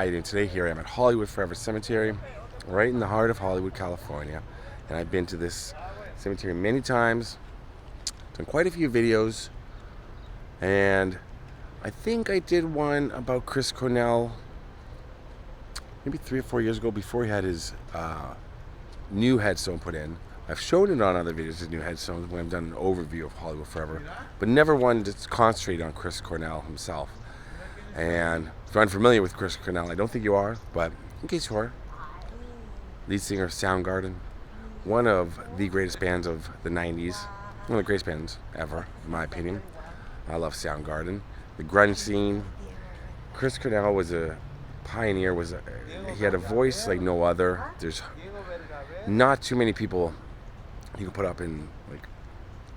How you doing today? Here I am at Hollywood Forever Cemetery, right in the heart of Hollywood, California. And I've been to this cemetery many times, done quite a few videos, and I think I did one about Chris Cornell maybe 3 or 4 years ago before he had his new headstone put in. I've shown it on other videos, his new headstone, when I've done an overview of Hollywood Forever, but never one to concentrate on Chris Cornell himself. And if you're unfamiliar with Chris Cornell, I don't think you are, but in case you are, lead singer of Soundgarden, one of the greatest bands of the 90s, one of the greatest bands ever, in my opinion. I love Soundgarden. The grunge scene. Chris Cornell was a pioneer. He had a voice like no other. There's not too many people you can put up in like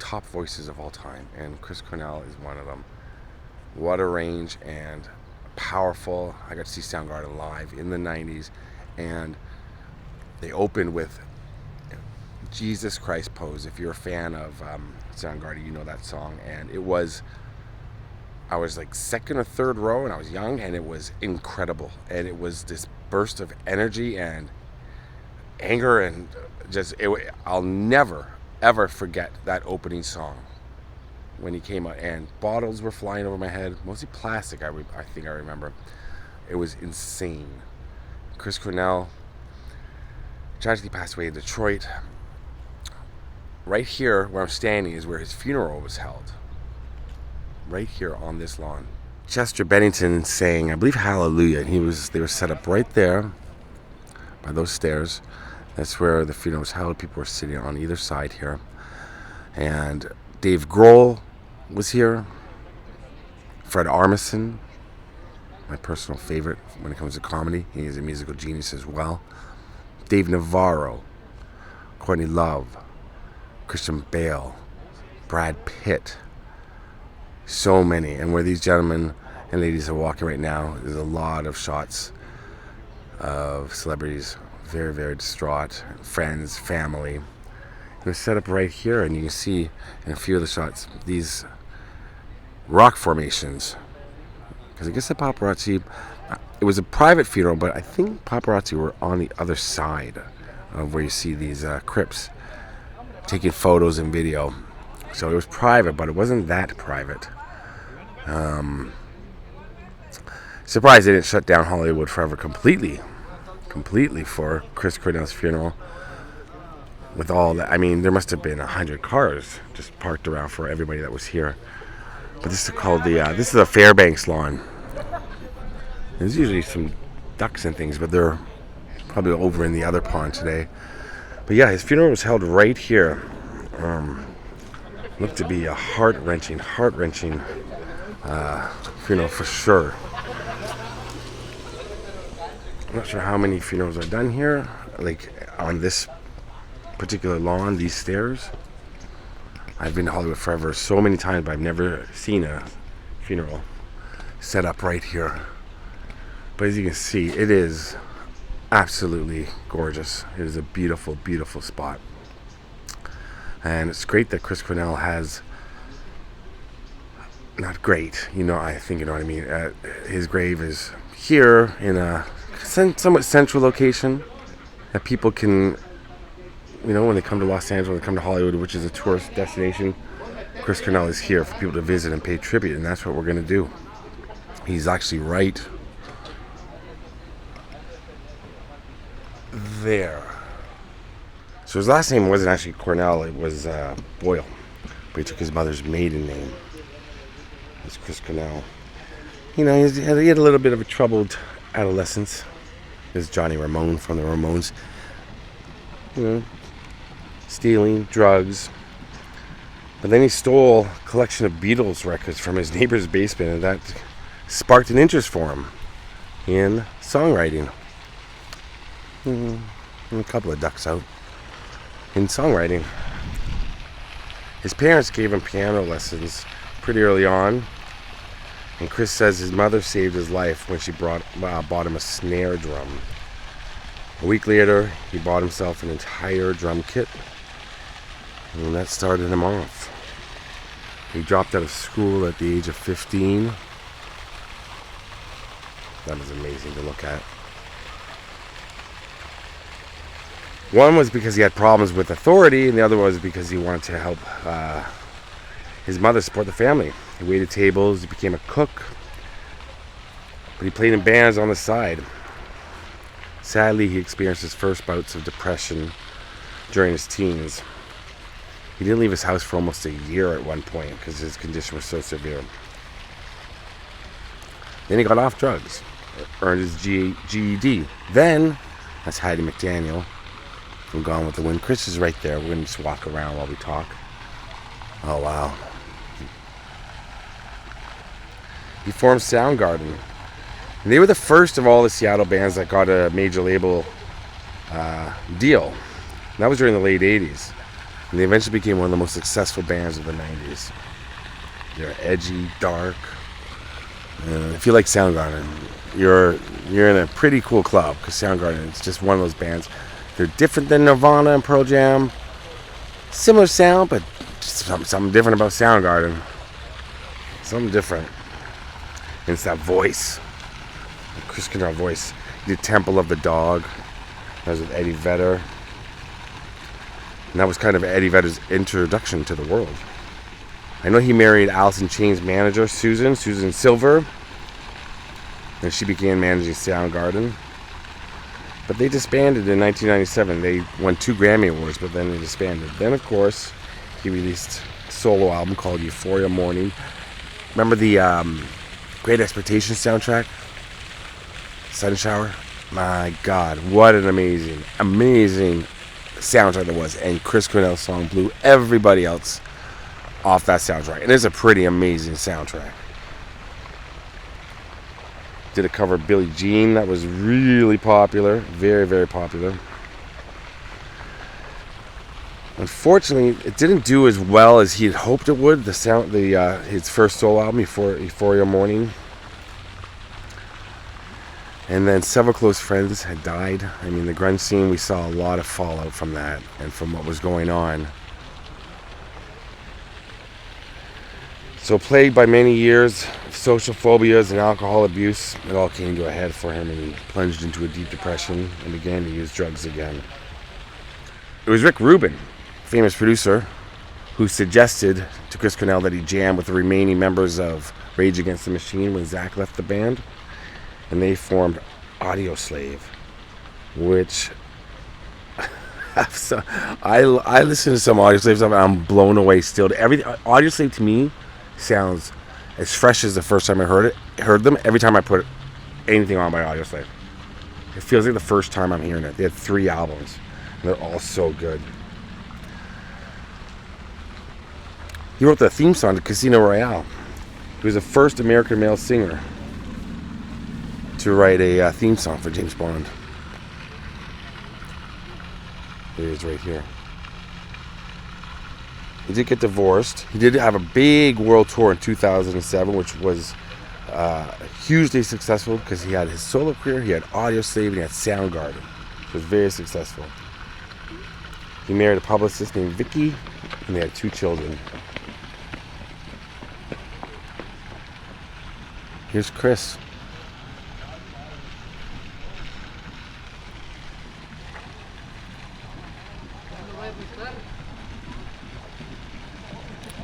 top voices of all time, and Chris Cornell is one of them. What a range, and powerful. I got to see Soundgarden live in the 90s, and they opened with Jesus Christ Pose. If you're a fan of Soundgarden, you know that song. And I was like second or third row, and I was young, and it was incredible. And it was this burst of energy and anger, and I'll never ever forget that opening song when he came out, and bottles were flying over my head, mostly plastic. I think I remember. It was insane. Chris Cornell tragically passed away in Detroit. Right here where I'm standing is where his funeral was held. Right here on this lawn. Chester Bennington sang, I believe, Hallelujah. And they were set up right there by those stairs. That's where the funeral was held. People were sitting on either side here. And Dave Grohl was here. Fred Armisen, my personal favorite when it comes to comedy. He is a musical genius as well. Dave Navarro, Courtney Love, Christian Bale, Brad Pitt. So many. And where these gentlemen and ladies are walking right now, there's a lot of shots of celebrities, very, very distraught, friends, family. It was set up right here, and you can see in a few of the shots these rock formations. Because I guess the paparazzi, it was a private funeral, but I think paparazzi were on the other side of where you see these crypts, taking photos and video. So it was private, but it wasn't that private. Surprised they didn't shut down Hollywood Forever completely for Chris Cornell's funeral. With all that, I mean, there must have been 100 cars just parked around for everybody that was here. But this is called this is a Fairbanks lawn. There's usually some ducks and things, but they're probably over in the other pond today. But yeah, his funeral was held right here. Looked to be a heart-wrenching funeral for sure. I'm not sure how many funerals are done here, like on this particular lawn, these stairs. I've been to Hollywood Forever so many times, but I've never seen a funeral set up right here. But as you can see, it is absolutely gorgeous. It is a beautiful, beautiful spot. And it's great that Chris Cornell has, not great, I think you know what I mean. His grave is here in a somewhat central location that people can, when they come to Los Angeles, when they come to Hollywood, which is a tourist destination, Chris Cornell is here for people to visit and pay tribute, and that's what we're going to do. He's actually right there. So his last name wasn't actually Cornell, it was Boyle, but he took his mother's maiden name. It's Chris Cornell. He had a little bit of a troubled adolescence. There's Johnny Ramone from the Ramones. Stealing, drugs. But then he stole a collection of Beatles records from his neighbor's basement, and that sparked an interest for him in songwriting. A couple of ducks out in songwriting. His parents gave him piano lessons pretty early on, and Chris says his mother saved his life when she bought him a snare drum. A week later, he bought himself an entire drum kit, and that started him off. He dropped out of school at the age of 15. That was amazing to look at. One was because he had problems with authority, and the other was because he wanted to help his mother support the family. He waited tables, he became a cook, but he played in bands on the side. Sadly, he experienced his first bouts of depression during his teens. He didn't leave his house for almost a year at one point because his condition was so severe. Then he got off drugs, earned his GED. Then, that's Heidi McDaniel from Gone with the Wind. Chris is right there. We're going to just walk around while we talk. Oh, wow. He formed Soundgarden. And they were the first of all the Seattle bands that got a major label deal. And that was during the late 80s. And they eventually became one of the most successful bands of the 90s. They're edgy, dark. If you like Soundgarden, you're in a pretty cool club, because Soundgarden is just one of those bands. They're different than Nirvana and Pearl Jam. Similar sound, but just something different about Soundgarden. Something different. And it's that voice. The Chris Cornell voice. He did Temple of the Dog. That was with Eddie Vedder. And that was kind of Eddie Vedder's introduction to the world. I know he married Alice in Chains' manager, Susan Silver. And she began managing Soundgarden. But they disbanded in 1997. They won 2 Grammy Awards, but then they disbanded. Then, of course, he released a solo album called Euphoria Morning. Remember the Great Expectations soundtrack? Sun Shower? My God, what an amazing soundtrack that was. And Chris Cornell's song blew everybody else off that soundtrack. And it's a pretty amazing soundtrack. Did a cover of Billie Jean that was really popular. Very, very popular. Unfortunately, it didn't do as well as he had hoped it would. His first solo album, Euphoria Morning. And then several close friends had died. I mean, the grunge scene, we saw a lot of fallout from that and from what was going on. So plagued by many years of social phobias and alcohol abuse, it all came to a head for him, and he plunged into a deep depression and began to use drugs again. It was Rick Rubin, famous producer, who suggested to Chris Cornell that he jam with the remaining members of Rage Against the Machine when Zach left the band. And they formed Audioslave, which I listen to some Audioslave stuff and I'm blown away still. Audioslave to me sounds as fresh as the first time I heard them. Every time I put anything on by Audioslave, it feels like the first time I'm hearing it. They had 3 albums, and they're all so good. He wrote the theme song to Casino Royale. He was the first American male singer to write a theme song for James Bond. There he is right here. He did get divorced. He did have a big world tour in 2007, which was hugely successful because he had his solo career, he had Audioslave, and he had Soundgarden. It was very successful. He married a publicist named Vicky, and they had 2 children. Here's Chris.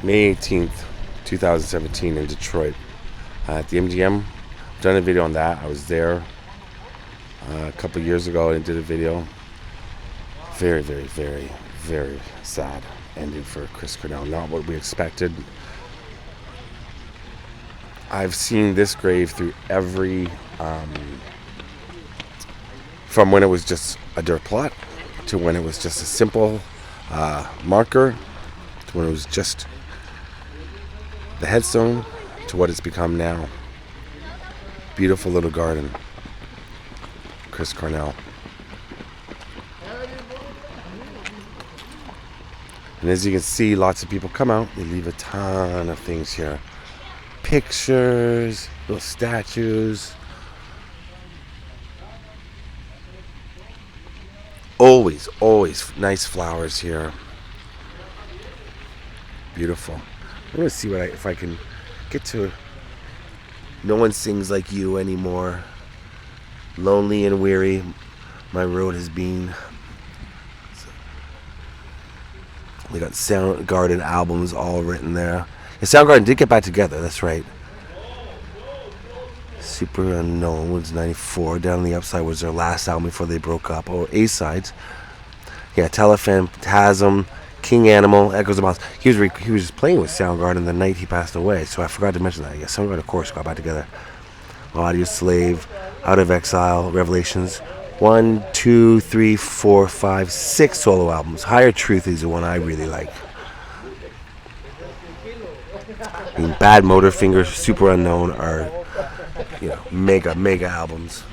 May 18th, 2017 in Detroit at the MGM. I've done a video on that. I was there a couple years ago and did a video. Very, very, very, very sad ending for Chris Cornell. Not what we expected. I've seen this grave through every, from when it was just a dirt plot to when it was just a simple marker to when it was just the headstone to what it's become now. Beautiful little garden. Chris Cornell. And as you can see, lots of people come out. They leave a ton of things here. Pictures, little statues. Always nice flowers here. Beautiful. I'm going to see if I can get to No One Sings Like You anymore. lonely and weary my road has been. We got Soundgarden albums all written there. And Soundgarden did get back together, that's right. Superunknown was 94. Down on the Upside was their last album before they broke up. Or A-sides. Yeah, Telephantasm, King Animal, Echoes of Mouse. He was playing with Soundgarden the night he passed away, so I forgot to mention that. Yeah, Soundgarden, of course, got back together. Audioslave, Out of Exile, Revelations. 1, 2, 3, 4, 5, 6 solo albums. Higher Truth is the one I really like. I mean, Badmotorfinger, Superunknown are, you know, mega albums.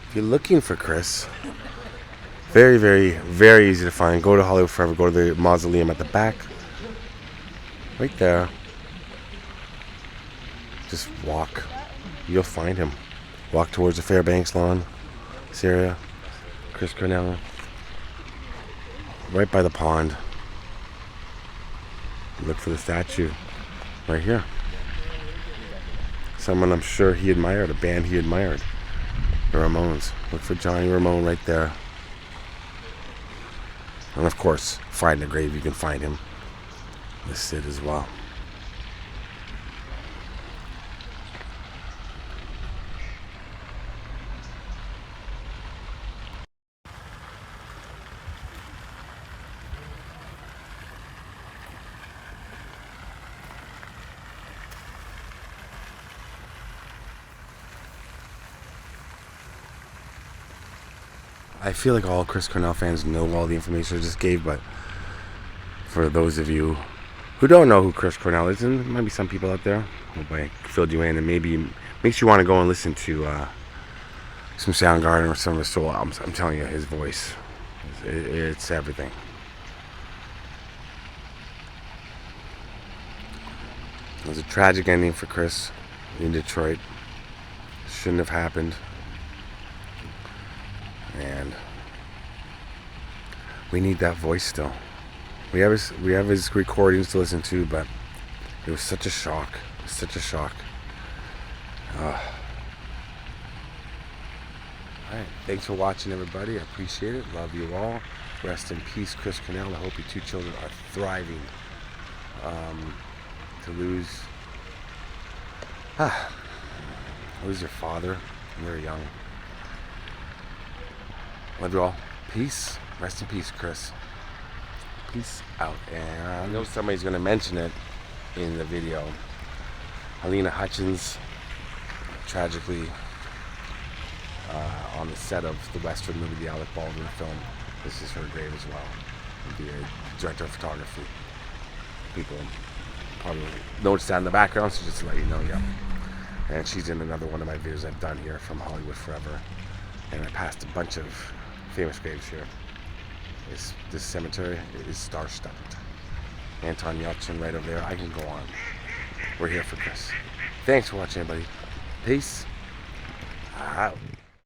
If you're looking for Chris, very, very, very easy to find. Go to Hollywood Forever. Go to the mausoleum at the back. Right there. Just walk. You'll find him. Walk towards the Fairbanks lawn. This area. Chris Cornell. Right by the pond. Look for the statue. Right here. Someone I'm sure he admired. A band he admired. The Ramones. Look for Johnny Ramone right there. And of course, find the grave, you can find him listed as well. I feel like all Chris Cornell fans know all the information I just gave, but for those of you who don't know who Chris Cornell is, and there might be some people out there, hope I filled you in and maybe makes you want to go and listen to some Soundgarden or some of his solo albums. I'm telling you, his voice, it's everything. It was a tragic ending for Chris in Detroit. Shouldn't have happened. And we need that voice still. We have his recordings to listen to, but it was such a shock. It was such a shock. Alright, thanks for watching, everybody. I appreciate it. Love you all. Rest in peace, Chris Cornell. I hope your two children are thriving. To lose your father when you're young. Love you all. Peace. Rest in peace, Chris. Peace out. And I know somebody's going to mention it in the video. Helena Hutchins, tragically, on the set of the Western movie, the Alec Baldwin film. This is her grave as well. The director of photography. People probably noticed that in the background, so just to let you know, yeah. And she's in another one of my videos I've done here from Hollywood Forever. And I passed a bunch of famous graves here. This cemetery is star-studded. Anton Yelchin right over there. I can go on. We're here for Chris. Thanks for watching, everybody. Peace out.